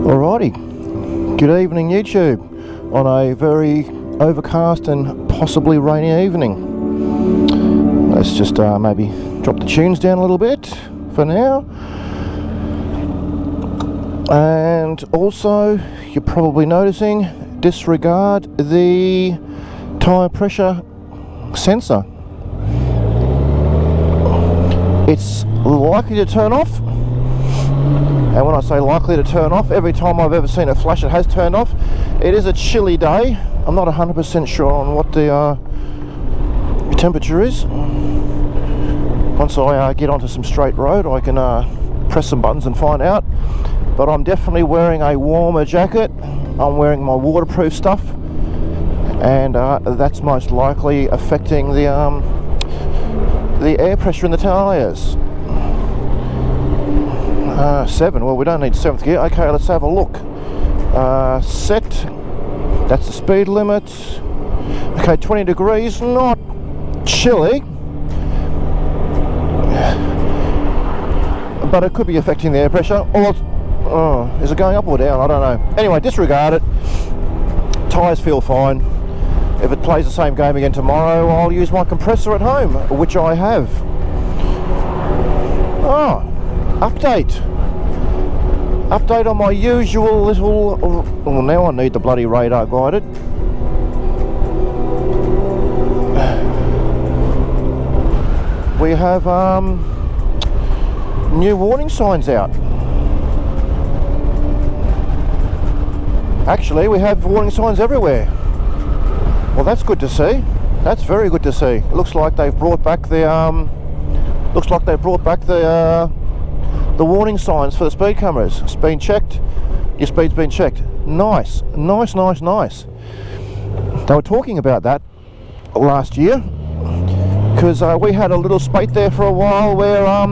Alrighty, good evening YouTube on a very overcast and possibly rainy evening. Let's just maybe drop the tunes down a little bit for now. And also, you're probably noticing, disregard the tyre pressure sensor. It's likely to turn off. And when I say likely to turn off, every time I've ever seen it flash, it has turned off. It is a chilly day. I'm not 100% sure on what the temperature is. Once I get onto some straight road, I can press some buttons and find out. But I'm definitely wearing a warmer jacket. I'm wearing my waterproof stuff, and that's most likely affecting the air pressure in the tyres. 7, well, we don't need 7th gear. Okay, let's have a look. Set, that's the speed limit. Okay, 20 degrees, not chilly, but it could be affecting the air pressure. Or is it going up or down? I don't know. Anyway, disregard it. Tyres feel fine. If it plays the same game again tomorrow, I'll use my compressor at home, which I have. Update on my usual little... well, now I need the bloody radar guided. We have new warning signs out. Actually, we have warning signs everywhere. Well, that's good to see. That's very good to see. It looks like they've brought back the the warning signs for the speed cameras. It's been checked. Your speed's been checked. Nice, nice, nice, nice. They were talking about that last year because we had a little spate there for a while where our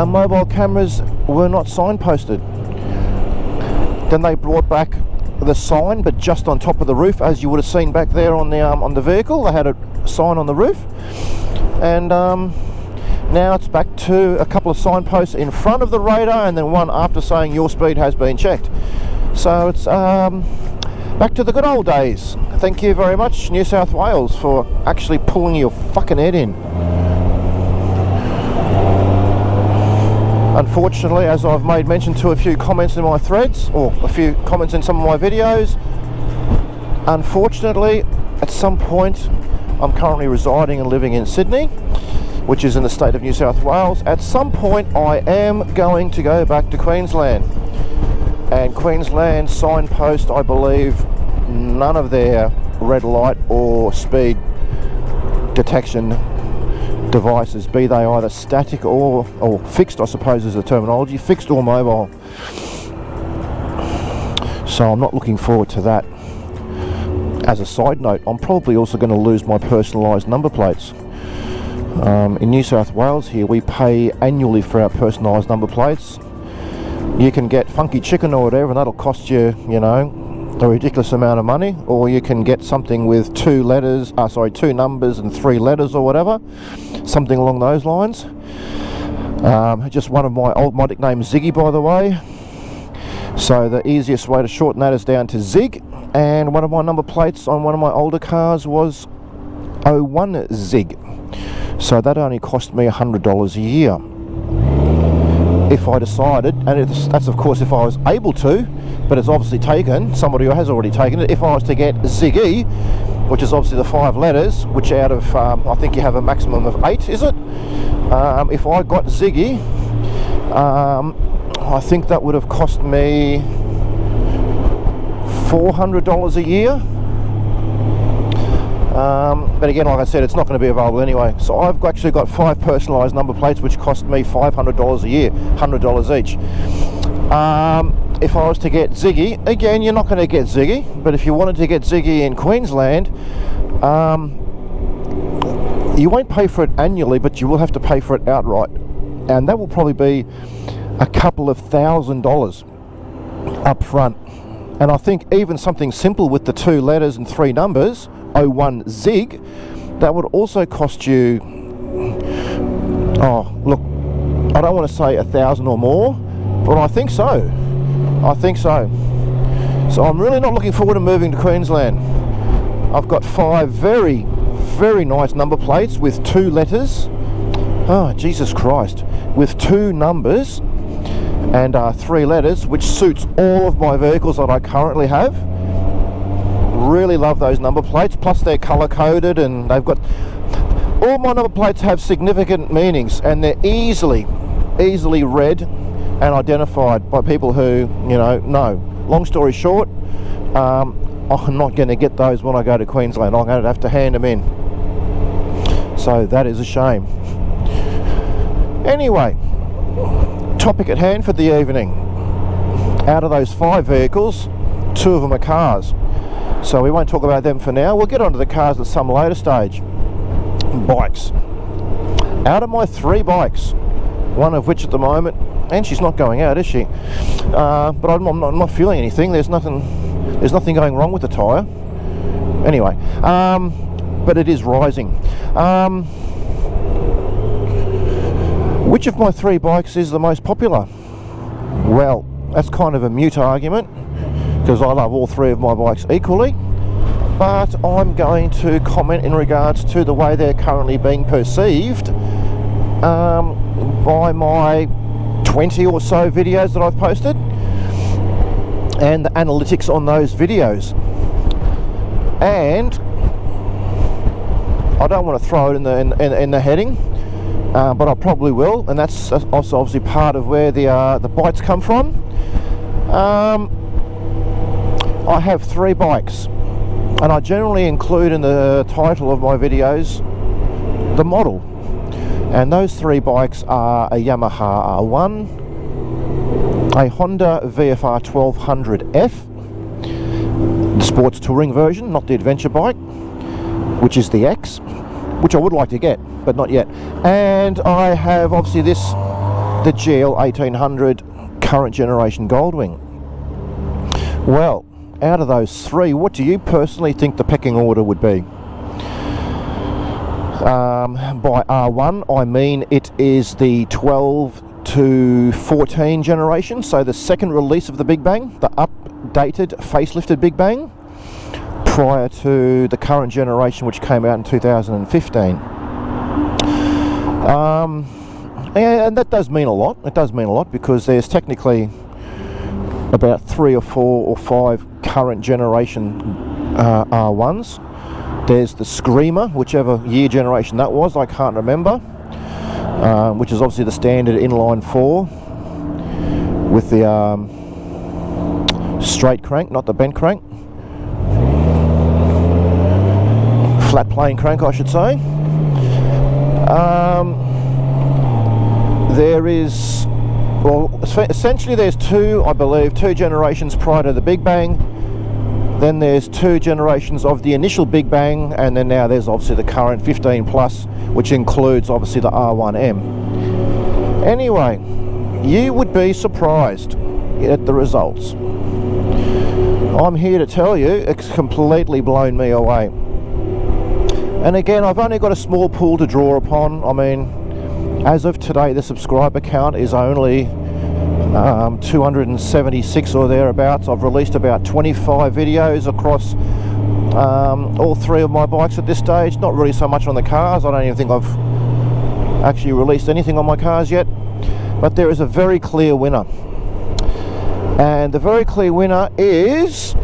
mobile cameras were not signposted. Then they brought back the sign, but just on top of the roof, as you would have seen back there on the vehicle. They had a sign on the roof, and now it's back to a couple of signposts in front of the radar and then one after saying your speed has been checked. So it's back to the good old days. Thank you very much, New South Wales, for actually pulling your fucking head in. Unfortunately, as I've made mention to a few comments in my threads, or a few comments in some of my videos, unfortunately, at some point, I'm currently residing and living in Sydney, which is in the state of New South Wales. At some point, I am going to go back to Queensland. And Queensland signpost, I believe, none of their red light or speed detection devices, be they either static or fixed, I suppose is the terminology, fixed or mobile. So I'm not looking forward to that. As a side note, I'm probably also going to lose my personalised number plates. In New South Wales here, we pay annually for our personalised number plates. You can get Funky Chicken or whatever, and that'll cost you, you know, a ridiculous amount of money, or you can get something with two numbers and 3 letters or whatever, something along those lines. Just one of my my nickname's Ziggy, by the way, so the easiest way to shorten that is down to Zig. And one of my number plates on one of my older cars was 01 Zig, so that only cost me $100 a year if I decided, and that's of course if I was able to, but it's obviously taken, somebody who has already taken it. If I was to get Ziggy, which is obviously the 5 letters, which out of I think you have a maximum of 8, is it? If I got Ziggy, I think that would have cost me $400 a year. But again, like I said, it's not going to be available anyway. So I've actually got 5 personalised number plates which cost me $500 a year, $100 each. If I was to get Ziggy, again, you're not going to get Ziggy, but if you wanted to get Ziggy in Queensland, you won't pay for it annually, but you will have to pay for it outright, and that will probably be a couple of $1,000 up front. And I think even something simple with the 2 letters and 3 numbers, 01 Zig, that would also cost you, oh look, I don't want to say $1,000 or more, but I think so. I think so. So I'm really not looking forward to moving to Queensland. I've got 5 very, very nice number plates with 2 letters. Oh, Jesus Christ. With 2 numbers and 3 letters, which suits all of my vehicles that I currently have. Really love those number plates, plus they're color coded, and they've got, all my number plates have significant meanings, and they're easily read and identified by people who, you know. Long story short, I'm not going to get those when I go to Queensland. I'm going to have to hand them in. So that is a shame. Anyway, topic at hand for the evening. Out of those 5 vehicles, 2 of them are cars. So we won't talk about them for now. We'll get onto the cars at some later stage. Bikes. Out of my 3 bikes, one of which at the moment, and she's not going out, is she? But I'm not feeling anything. There's nothing going wrong with the tyre. Anyway, but it is rising. Which of my 3 bikes is the most popular? Well, that's kind of a mute argument, because I love all 3 of my bikes equally, but I'm going to comment in regards to the way they're currently being perceived by my 20 or so videos that I've posted, and the analytics on those videos. And I don't want to throw it in the heading, but I probably will, and that's also obviously part of where the bites come from. I have 3 bikes, and I generally include in the title of my videos the model, and those 3 bikes are a Yamaha R1, a Honda VFR 1200F, the sports touring version, not the adventure bike, which is the X, which I would like to get, but not yet, and I have obviously the GL 1800 current generation Goldwing. Well, out of those 3, what do you personally think the pecking order would be? By R1, I mean it is the 12 to 14 generation, so the second release of the Big Bang, the updated, facelifted Big Bang, prior to the current generation, which came out in 2015. And that does mean a lot. It does mean a lot, because there's technically about 3 or 4 or 5 current generation R1s. There's the Screamer, whichever year generation that was, I can't remember, which is obviously the standard inline 4 with the straight crank, not the bent crank, flat plane crank I should say. There is, well, essentially there's 2 generations prior to the Big Bang, then there's 2 generations of the initial Big Bang, and then now there's obviously the current 15 plus, which includes obviously the R1M. Anyway, you would be surprised at the results. I'm here to tell you, it's completely blown me away. And again, I've only got a small pool to draw upon. I mean, as of today, the subscriber count is only 276 or thereabouts. I've released about 25 videos across all 3 of my bikes at this stage. Not really so much on the cars. I don't even think I've actually released anything on my cars yet. But there is a very clear winner. And the very clear winner is,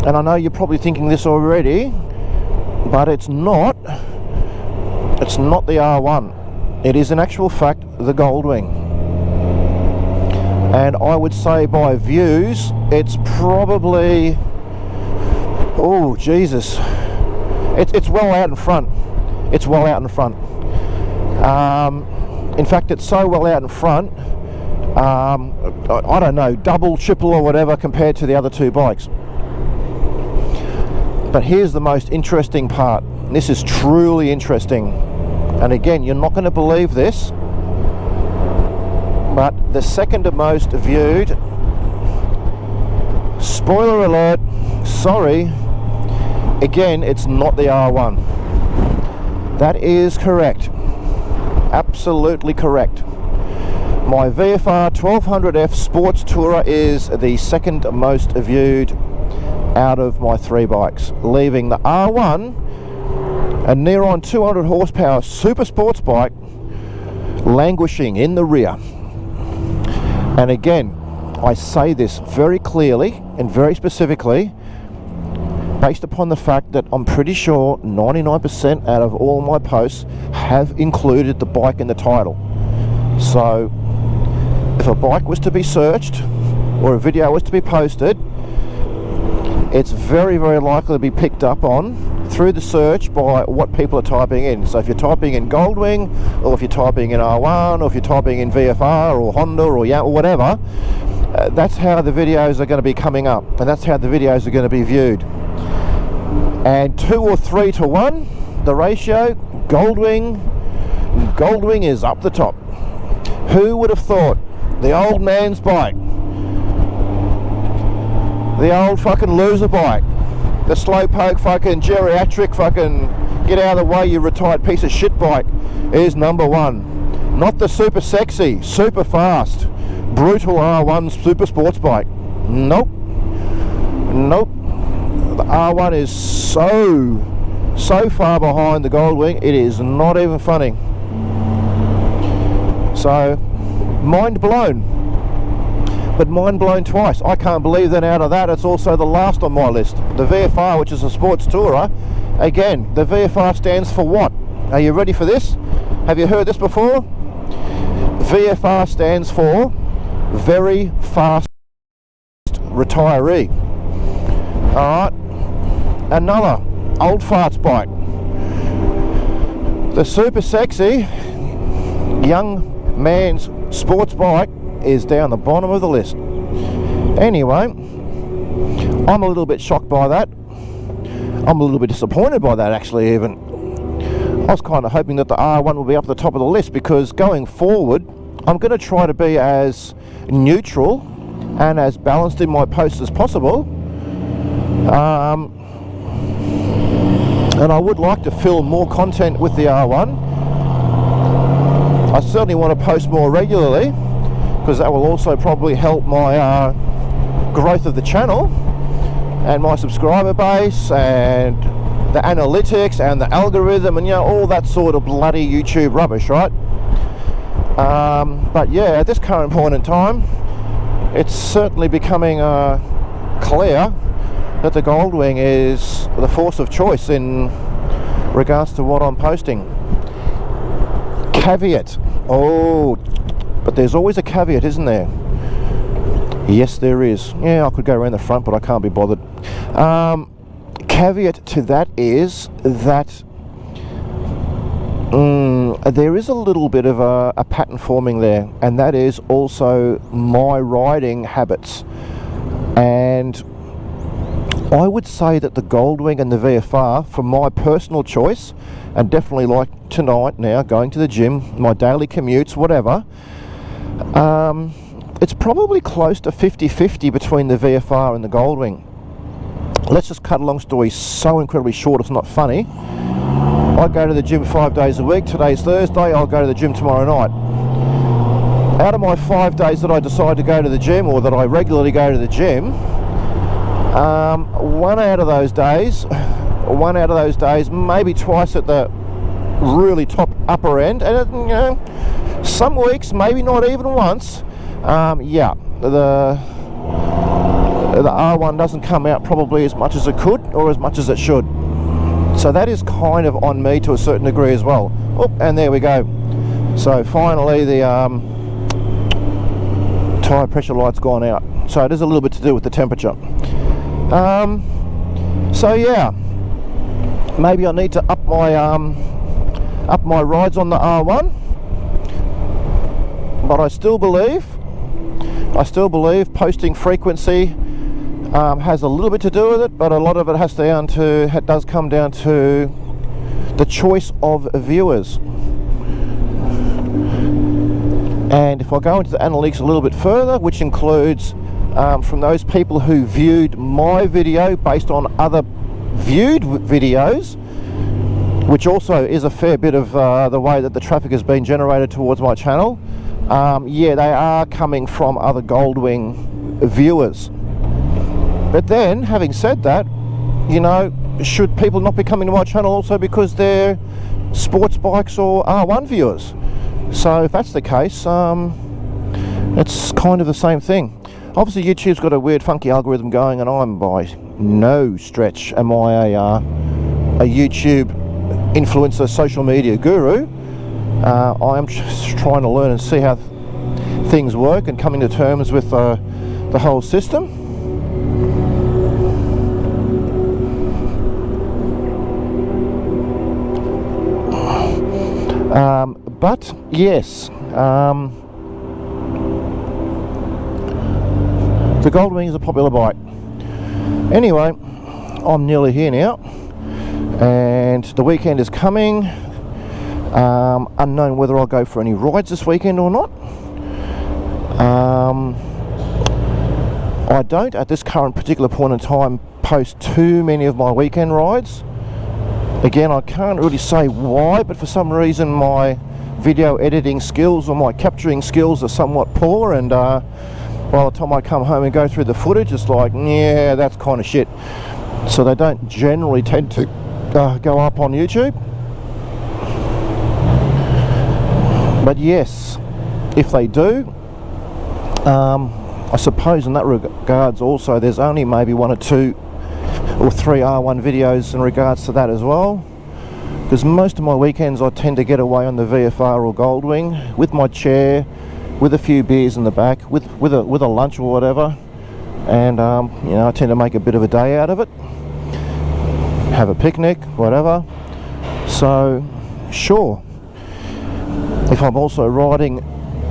and I know you're probably thinking this already, but it's not the R1. It is in actual fact the Goldwing. And I would say by views, it's probably, oh Jesus, it's well out in front. It's well out in front. In fact, it's so well out in front, I don't know, double, triple or whatever compared to the other 2 bikes. But here's the most interesting part. This is truly interesting. And again, you're not going to believe this, but the second most viewed, spoiler alert, sorry, again, it's not the R1. That is correct. Absolutely correct. My VFR 1200F Sports Tourer is the second most viewed out of my 3 bikes, leaving the R1, a near on 200 horsepower super sports bike, languishing in the rear. And again, I say this very clearly and very specifically based upon the fact that I'm pretty sure 99% out of all my posts have included the bike in the title. So if a bike was to be searched or a video was to be posted, it's very, very likely to be picked up on through the search by what people are typing in. So if you're typing in Goldwing, or if you're typing in R1, or if you're typing in VFR or Honda or Yamaha or whatever, that's how the videos are going to be coming up, and that's how the videos are going to be viewed. And 2 or 3 to 1, the ratio, Goldwing is up the top. Who would have thought the old man's bike, the old fucking loser bike, the slowpoke fucking geriatric fucking get out of the way you retired piece of shit bike is number 1. Not the super sexy, super fast, brutal R1 super sports bike. Nope. The R1 is so far behind the Goldwing, it is not even funny. So, mind blown. But mind blown twice. I can't believe that out of that it's also the last on my list. The VFR, which is a sports tourer. Again, the VFR stands for what? Are you ready for this? Have you heard this before? VFR stands for very fast retiree. Alright, another old farts bike. The super sexy young man's sports bike is down the bottom of the list. Anyway, I'm a little bit shocked by that. I'm a little bit disappointed by that, actually. Even I was kind of hoping that the R1 will be up at the top of the list, because going forward I'm going to try to be as neutral and as balanced in my posts as possible, and I would like to film more content with the R1. I certainly want to post more regularly, because that will also probably help my growth of the channel and my subscriber base and the analytics and the algorithm and, you know, all that sort of bloody YouTube rubbish, right? But yeah, at this current point in time, it's certainly becoming clear that the Goldwing is the force of choice in regards to what I'm posting. Caveat. Oh, but there's always a caveat, isn't there? Yes, there is. Yeah, I could go around the front, but I can't be bothered. Caveat to that is that there is a little bit of a pattern forming there, and that is also my riding habits. And I would say that the Goldwing and the VFR, for my personal choice, and definitely like tonight now, going to the gym, my daily commutes, whatever, it's probably close to 50-50 between the VFR and the Goldwing. Let's just cut a long story so incredibly short it's not funny. I go to the gym 5 days a week. Today's Thursday, I'll go to the gym tomorrow night. Out of my 5 days that I decide to go to the gym, or that I regularly go to the gym, one out of those days, maybe twice at the really top upper end, and you know, some weeks maybe not even once. Yeah, the R1 doesn't come out probably as much as it could, or as much as it should. So that is kind of on me to a certain degree as well. Oh, and there we go. So finally the tyre pressure light's gone out. So it is a little bit to do with the temperature. So yeah, maybe I need to up my rides on the R1, but I still believe posting frequency has a little bit to do with it, but a lot of it does come down to the choice of viewers. And if I go into the analytics a little bit further, which includes from those people who viewed my video based on other viewed videos, which also is a fair bit of the way that the traffic has been generated towards my channel, Yeah, they are coming from other Goldwing viewers. But then, having said that, you know, should people not be coming to my channel also because they're sports bikes or R1 viewers? So if that's the case, it's kind of the same thing. Obviously YouTube's got a weird funky algorithm going, and I'm by no stretch am I a YouTube influencer social media guru. I am just trying to learn and see how things work and coming to terms with the whole system. But yes, the Goldwing is a popular bike. Anyway, I'm nearly here now, and the weekend is coming. Unknown whether I'll go for any rides this weekend or not. I don't, at this current particular point in time, post too many of my weekend rides. Again, I can't really say why, but for some reason my video editing skills or my capturing skills are somewhat poor, and by the time I come home and go through the footage, it's like, yeah, that's kind of shit. So they don't generally tend to go up on YouTube. But yes, if they do, I suppose in that regards also there's only maybe 1 or 2 or 3 R1 videos in regards to that as well, because most of my weekends I tend to get away on the VFR or Goldwing with my chair, with a few beers in the back, with a lunch or whatever, and you know, I tend to make a bit of a day out of it, have a picnic, whatever. So sure, if I'm also riding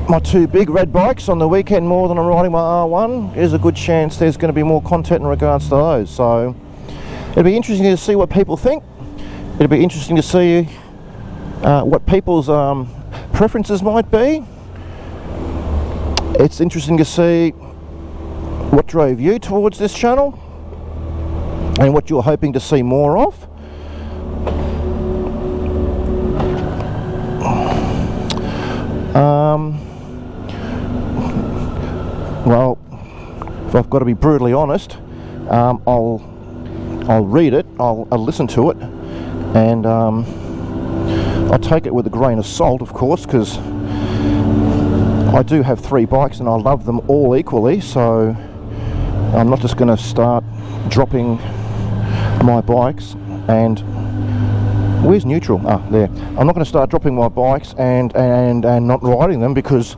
my 2 big red bikes on the weekend more than I'm riding my R1, there's a good chance there's going to be more content in regards to those. So it'll be interesting to see what people think. It'll be interesting to see what people's preferences might be. It's interesting to see what drove you towards this channel and what you're hoping to see more of. Well, if I've got to be brutally honest, I'll read it, I'll listen to it, and I'll take it with a grain of salt, of course, because I do have 3 bikes and I love them all equally, so I'm not just going to start dropping my bikes and... Where's neutral? Ah, there. I'm not going to start dropping my bikes and not riding them because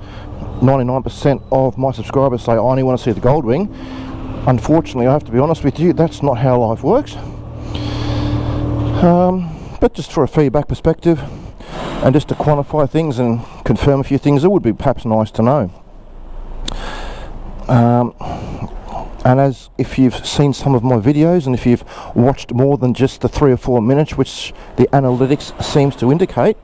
99% of my subscribers say I only want to see the Goldwing. Unfortunately, I have to be honest with you, that's not how life works. But just for a feedback perspective and just to quantify things and confirm a few things, it would be perhaps nice to know. And as if you've seen some of my videos and if you've watched more than just the 3 or 4 minutes which the analytics seems to indicate,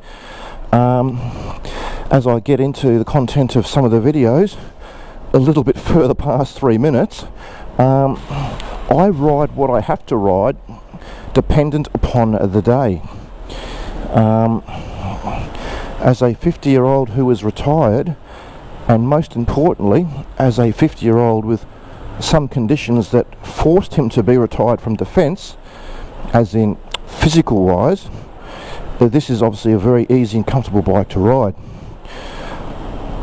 as I get into the content of some of the videos a little bit further past 3 minutes, I ride what I have to ride dependent upon the day. As a 50-year-old who is retired, and most importantly as a 50-year-old with some conditions that forced him to be retired from defence, as in physical wise, this is obviously a very easy and comfortable bike to ride.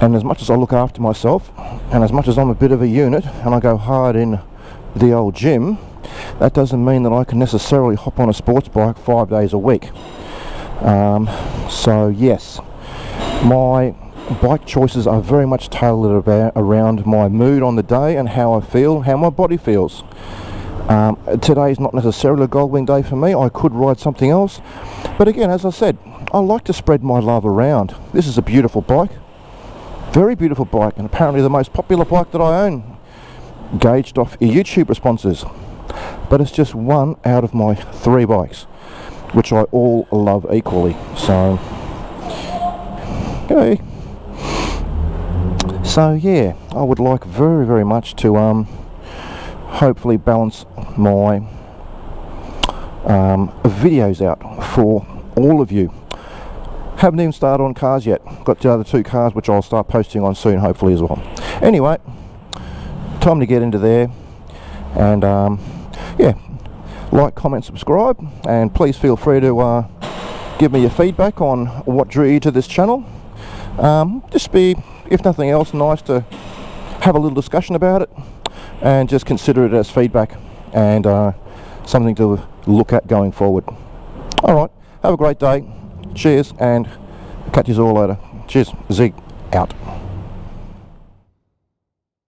And as much as I look after myself, and as much as I'm a bit of a unit and I go hard in the old gym, that doesn't mean that I can necessarily hop on a sports bike 5 days a week. So yes, my bike choices are very much tailored around my mood on the day and how I feel, how my body feels. Today is not necessarily a Goldwing day for me. I could ride something else, but again, as I said, I like to spread my love around. This is a beautiful bike, very beautiful bike, and apparently the most popular bike that I own, gauged off YouTube responses. But it's just one out of my 3 bikes, which I all love equally. So, okay. So yeah, I would like very, very much to hopefully balance my videos out for all of you. Haven't even started on cars yet. Got the other 2 cars which I'll start posting on soon, hopefully, as well. Anyway, time to get into there. And yeah, like, comment, subscribe, and please feel free to give me your feedback on what drew you to this channel. Just be, if nothing else, nice to have a little discussion about it, and just consider it as feedback and something to look at going forward. Alright, have a great day. Cheers, and catch you all later. Cheers. Zig out.